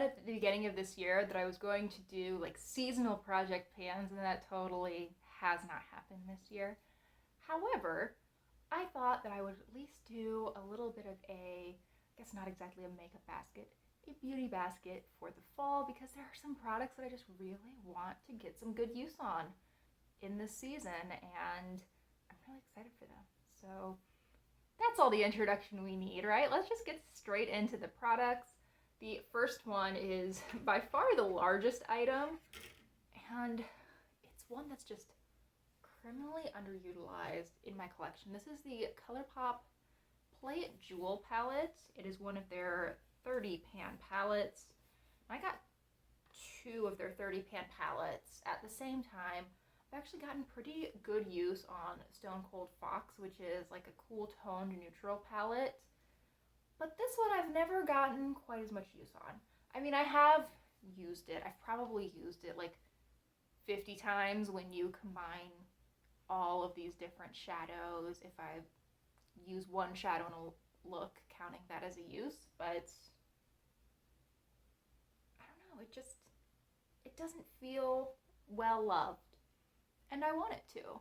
at the beginning of this year that I was going to do like seasonal project pans, and that totally has not happened this year. However, I thought that I would at least do a little bit of a, I guess not exactly a makeup basket, a beauty basket for the fall because there are some products that I just really want to get some good use on in this season, and I'm really excited for them. So that's all the introduction we need, right? Let's just get straight into the products. The first one is by far the largest item, and it's one that's just criminally underutilized in my collection. This is the ColourPop Play It Jewel palette. It is one of their 30 pan palettes. I got two of their 30 pan palettes at the same time. I've actually gotten pretty good use on Stone Cold Fox, which is like a cool toned neutral palette. But this one I've never gotten quite as much use on. I mean, I have used it. I've probably used it like 50 times when you combine all of these different shadows. If I use one shadow in a look, counting that as a use, but I don't know, it doesn't feel well loved. And I want it to.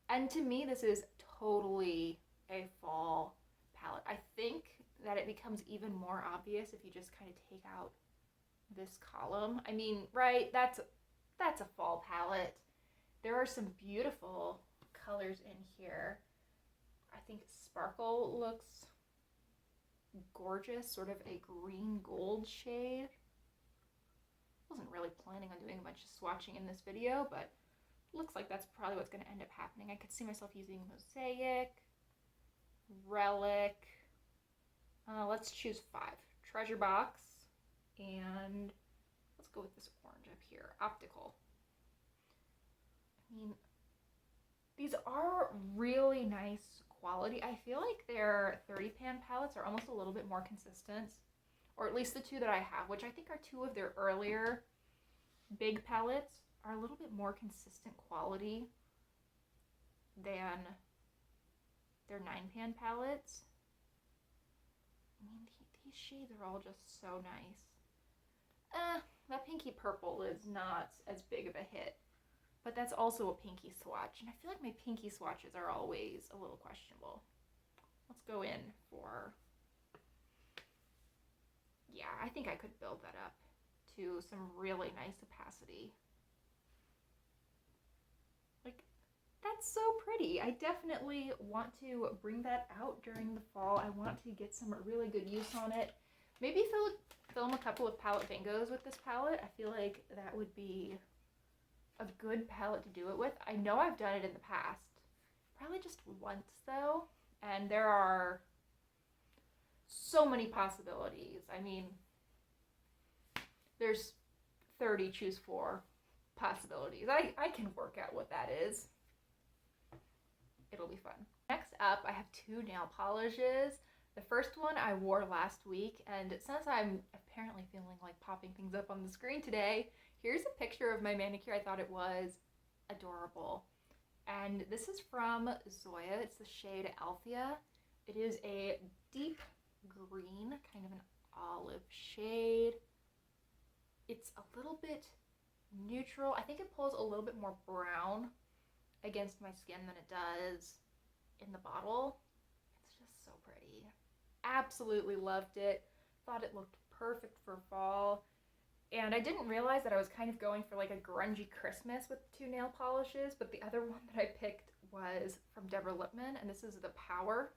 And to me, this is totally a fall palette. I think that it becomes even more obvious if you just kind of take out this column. I mean, right, that's a fall palette. There are some beautiful colors in here. I think Sparkle looks gorgeous, sort of a green gold shade. Wasn't really planning on doing a bunch of swatching in this video, but looks like that's probably what's going to end up happening. I could see myself using Mosaic, Relic. Let's choose 5. Treasure Box, and let's go with this orange up here, Optical. I mean, these are really nice quality. I feel like their 30 pan palettes are almost a little bit more consistent, or at least the two that I have, which I think are two of their earlier big palettes, are a little bit more consistent quality than their 9 pan palettes. I mean, these shades are all just so nice. That pinky purple is not as big of a hit, but that's also a pinky swatch, and I feel like my pinky swatches are always a little questionable. Let's go in for, yeah, I think I could build that up to some really nice opacity. Like, that's so pretty. I definitely want to bring that out during the fall. I want to get some really good use on it. Maybe film a couple of palette bingos with this palette. I feel like that would be a good palette to do it with. I know I've done it in the past. Probably just once though. And there are so many possibilities. I mean, there's 30 choose 4 possibilities. I can work out what that is. It'll be fun. Next up, I have 2 nail polishes. The first one I wore last week, and since I'm apparently feeling like popping things up on the screen today, here's a picture of my manicure. I thought it was adorable. And this is from Zoya. It's the shade Althea. It is a deep green, kind of an olive shade. It's a little bit neutral. I think it pulls a little bit more brown against my skin than it does in the bottle. It's just so pretty. Absolutely loved it. Thought it looked perfect for fall. And I didn't realize that I was kind of going for like a grungy Christmas with 2 nail polishes, but the other one that I picked was from Deborah Lippmann, and this is the Power.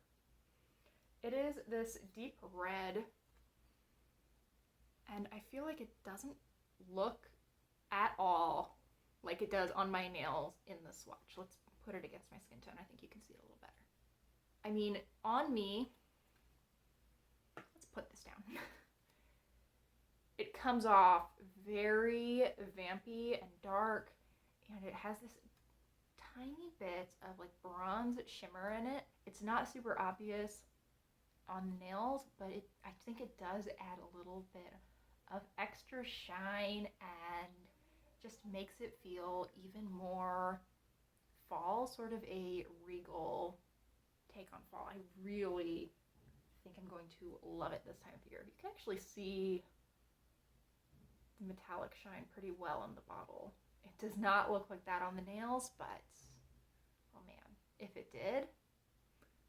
It is this deep red, and I feel like it doesn't look at all like it does on my nails in the swatch. Let's put it against my skin tone. I think you can see it a little better. I mean, on me, let's put this down. It comes off very vampy and dark, and it has this tiny bit of like bronze shimmer in it. It's not super obvious on the nails, but I think it does add a little bit of extra shine and just makes it feel even more fall, sort of a regal take on fall. I really think I'm going to love it this time of year. You can actually see the metallic shine pretty well in the bottle. It does not look like that on the nails, but oh man, if it did,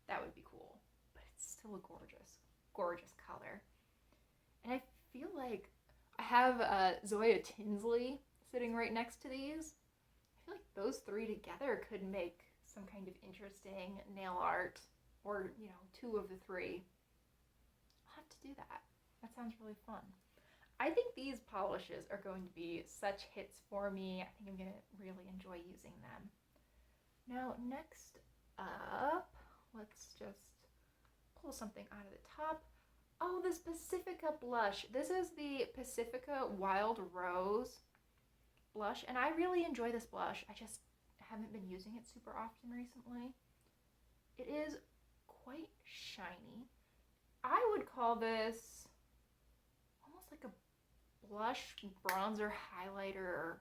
that would be cool. But it's still a gorgeous, gorgeous color. And I feel like I have Zoya Tinsley sitting right next to these. I feel like those three together could make some kind of interesting nail art, or, you know, two of the three. I'll have to do that. That sounds really fun. I think these polishes are going to be such hits for me. I think I'm going to really enjoy using them. Now, next up, let's just pull something out of the top. Oh, this Pacifica blush. This is the Pacifica Wild Rose blush, and I really enjoy this blush. I just haven't been using it super often recently. It is quite shiny. I would call this almost like a blush bronzer highlighter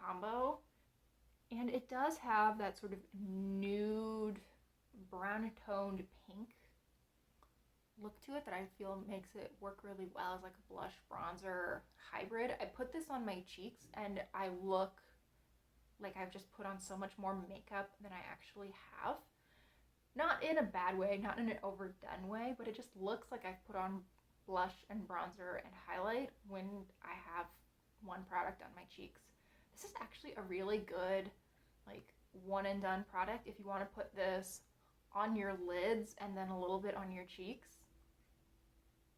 combo, and it does have that sort of nude brown toned pink look to it that I feel makes it work really well as like a blush bronzer hybrid. I put this on my cheeks and I look like I've just put on so much more makeup than I actually have. Not in a bad way, not in an overdone way, but it just looks like I've put on blush and bronzer and highlight when I have one product on my cheeks. This is actually a really good like one and done product if you want to put this on your lids and then a little bit on your cheeks.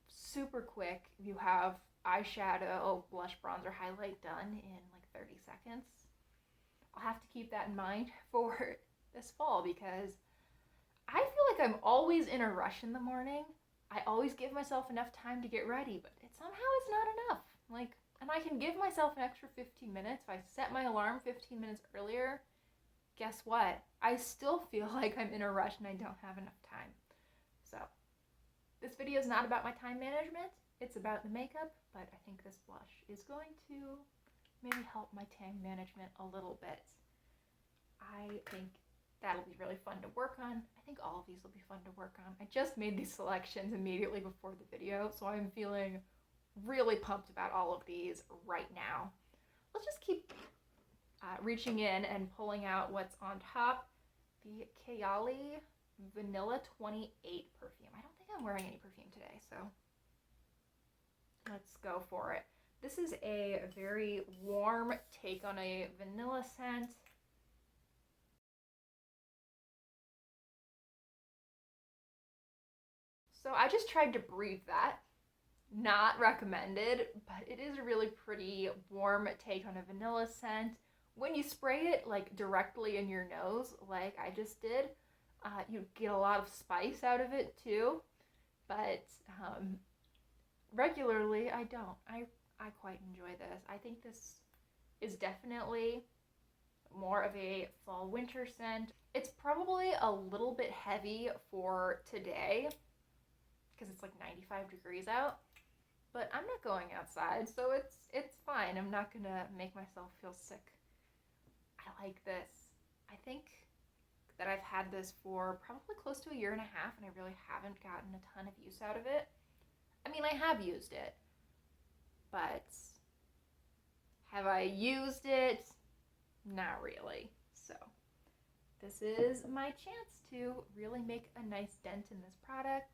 Super quick. You have eyeshadow, blush, bronzer, highlight done in like 30 seconds. I'll have to keep that in mind for this fall because I feel like I'm always in a rush in the morning. I always give myself enough time to get ready, but it somehow is not enough. Like, and I can give myself an extra 15 minutes. If I set my alarm 15 minutes earlier, guess what? I still feel like I'm in a rush and I don't have enough time. So, this video is not about my time management. It's about the makeup, but I think this blush is going to maybe help my time management a little bit. I think that'll be really fun to work on. I think all of these will be fun to work on. I just made these selections immediately before the video, so I'm feeling really pumped about all of these right now. Let's just keep reaching in and pulling out what's on top. The Kayali Vanilla 28 perfume. I don't think I'm wearing any perfume today, so let's go for it. This is a very warm take on a vanilla scent. So I just tried to breathe that. Not recommended, but it is a really pretty warm take on a vanilla scent. When you spray it like directly in your nose, like I just did, you get a lot of spice out of it too. But regularly, I don't. I quite enjoy this. I think this is definitely more of a fall winter scent. It's probably a little bit heavy for today because it's like 95 degrees out. But I'm not going outside, so it's fine. I'm not gonna make myself feel sick. I like this. I think that I've had this for probably close to a year and a half, and I really haven't gotten a ton of use out of it. I mean, I have used it, but have I used it? Not really. So this is my chance to really make a nice dent in this product.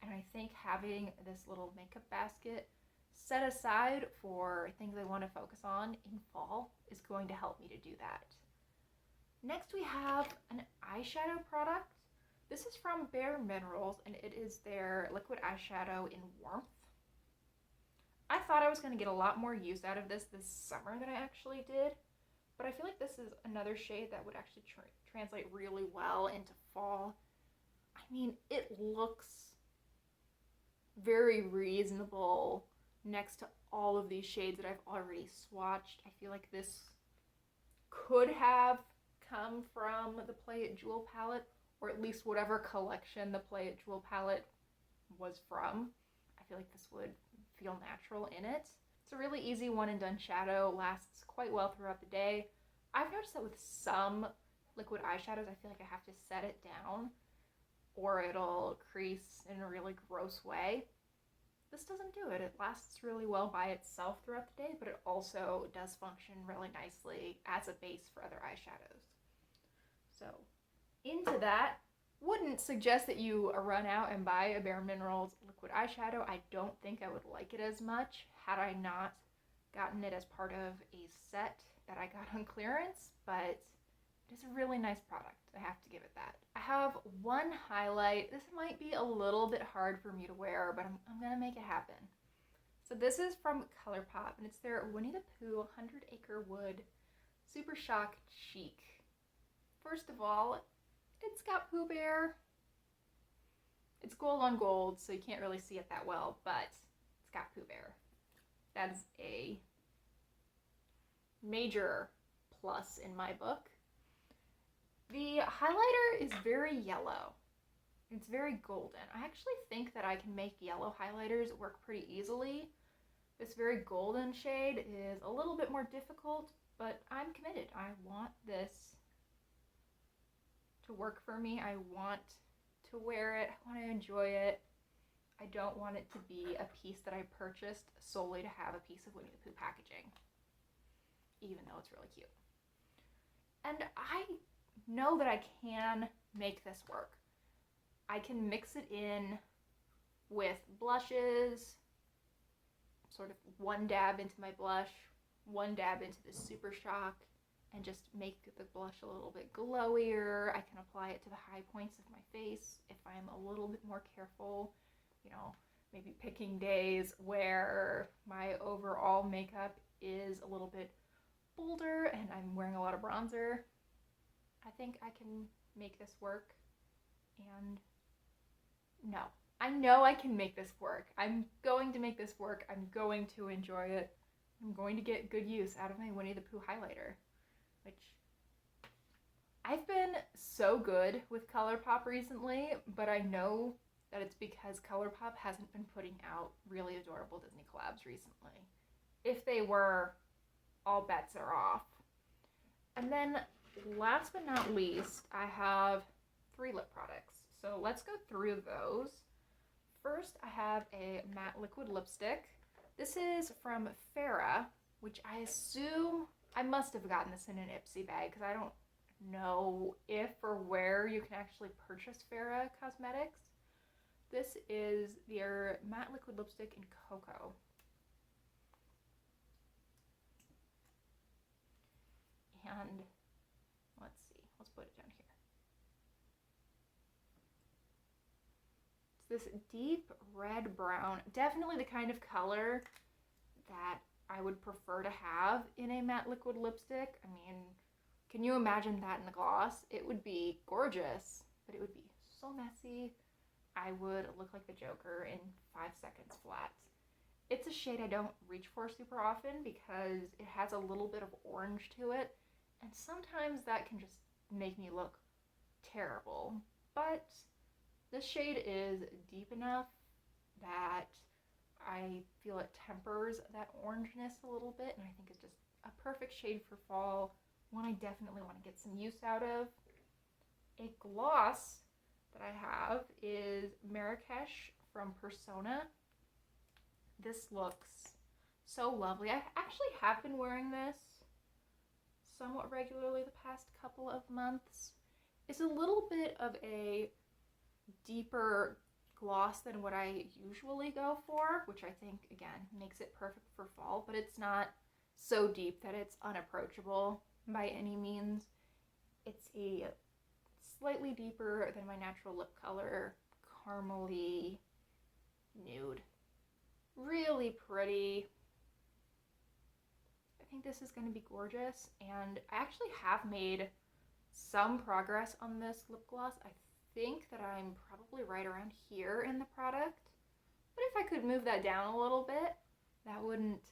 And I think having this little makeup basket set aside for things I want to focus on in fall is going to help me to do that. Next we have an eyeshadow product. This is from Bare Minerals and it is their liquid eyeshadow in Warmth. I thought I was going to get a lot more use out of this summer than I actually did, but I feel like this is another shade that would actually translate really well into fall. I mean, it looks very reasonable next to all of these shades that I've already swatched. I feel like this could have come from the Play It Jewel palette, or at least whatever collection the Play It Jewel palette was from. I feel like this would feel natural in it. It's a really easy one and done shadow, lasts quite well throughout the day. I've noticed that with some liquid eyeshadows, I feel like I have to set it down or it'll crease in a really gross way. this doesn't do it. It lasts really well by itself throughout the day, but it also does function really nicely as a base for other eyeshadows. So into that, wouldn't suggest that you run out and buy a Bare Minerals liquid eyeshadow. I don't think I would like it as much had I not gotten it as part of a set that I got on clearance, but it is a really nice product. I have to give it that. I have one highlight. This might be a little bit hard for me to wear, but I'm gonna make it happen. So this is from ColourPop, and it's their Winnie the Pooh 100 Acre Wood Super Shock Cheek. First of all, it's got Pooh Bear. It's gold on gold, so you can't really see it that well, but it's got Pooh Bear. That is a major plus in my book. The highlighter is very yellow. It's very golden. I actually think that I can make yellow highlighters work pretty easily. This very golden shade is a little bit more difficult, but I'm committed. I want this to work for me. I want to wear it. I want to enjoy it. I don't want it to be a piece that I purchased solely to have a piece of Winnie the Pooh packaging, even though it's really cute. And I know that I can make this work. I can mix it in with blushes, sort of one dab into my blush, one dab into the Super Shock, and just make the blush a little bit glowier. I can apply it to the high points of my face if I'm a little bit more careful, you know, maybe picking days where my overall makeup is a little bit bolder and I'm wearing a lot of bronzer. I think I can make this work, and no, I know I can make this work. I'm going to make this work. I'm going to enjoy it. I'm going to get good use out of my Winnie the Pooh highlighter, which I've been so good with ColourPop recently, but I know that it's because ColourPop hasn't been putting out really adorable Disney collabs recently. If they were, all bets are off. And then last but not least, I have 3 lip products. So let's go through those. First, I have a matte liquid lipstick. This is from Farrah, which I assume I must have gotten this in an Ipsy bag because I don't know if or where you can actually purchase Farrah cosmetics. This is their matte liquid lipstick in Cocoa. And let's see, let's put it down here. It's this deep red brown, definitely the kind of color that I would prefer to have in a matte liquid lipstick. I mean, can you imagine that in the gloss? It would be gorgeous, but it would be so messy. I would look like the Joker in 5 seconds flat. It's a shade I don't reach for super often because it has a little bit of orange to it, and sometimes that can just make me look terrible. But this shade is deep enough that I feel it tempers that orangeness a little bit, and I think it's just a perfect shade for fall, one I definitely want to get some use out of. A gloss that I have is Marrakesh from Persona. This looks so lovely. I actually have been wearing this somewhat regularly the past couple of months. It's a little bit of a deeper gloss than what I usually go for, which I think, again, makes it perfect for fall, but it's not so deep that it's unapproachable by any means. It's a slightly deeper than my natural lip color, caramely nude. Really pretty. I think this is going to be gorgeous, and I actually have made some progress on this lip gloss. I think that I'm probably right around here in the product, but if I could move that down a little bit, that wouldn't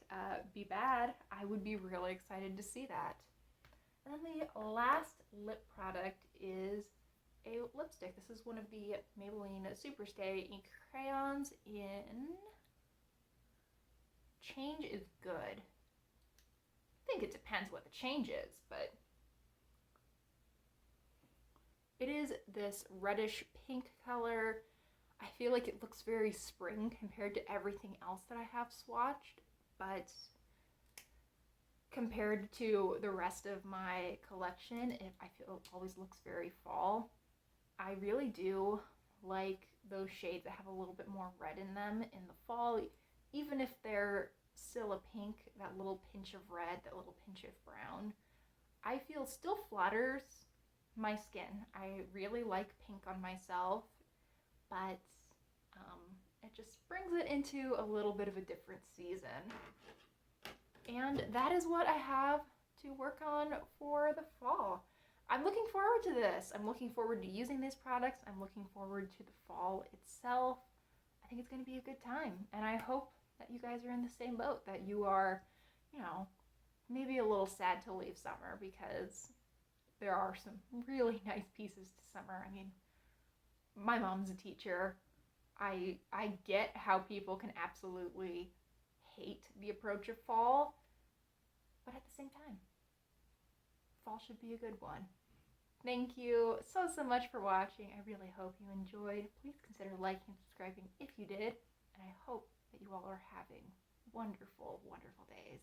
be bad. I would be really excited to see that. And then the last lip product is a lipstick. This is one of the Maybelline Superstay ink crayons in Change is Good. I think it depends what the change is, but it is this reddish pink color. I feel like it looks very spring compared to everything else that I have swatched, but compared to the rest of my collection, I feel it always looks very fall. I really do like those shades that have a little bit more red in them in the fall, even if they're still a pink, that little pinch of red, that little pinch of brown. I feel still flatters my skin. I really like pink on myself, but it just brings it into a little bit of a different season. And that is what I have to work on for the fall. I'm looking forward to this. I'm looking forward to using these products. I'm looking forward to the fall itself. I think it's going to be a good time. And I hope that you guys are in the same boat, that you are, you know, maybe a little sad to leave summer because there are some really nice pieces to summer. I mean, my mom's a teacher. I get how people can absolutely hate the approach of fall, but at the same time, fall should be a good one. Thank you so much for watching. I really hope you enjoyed. Please consider liking and subscribing if you did, and I hope that you all are having wonderful, wonderful days.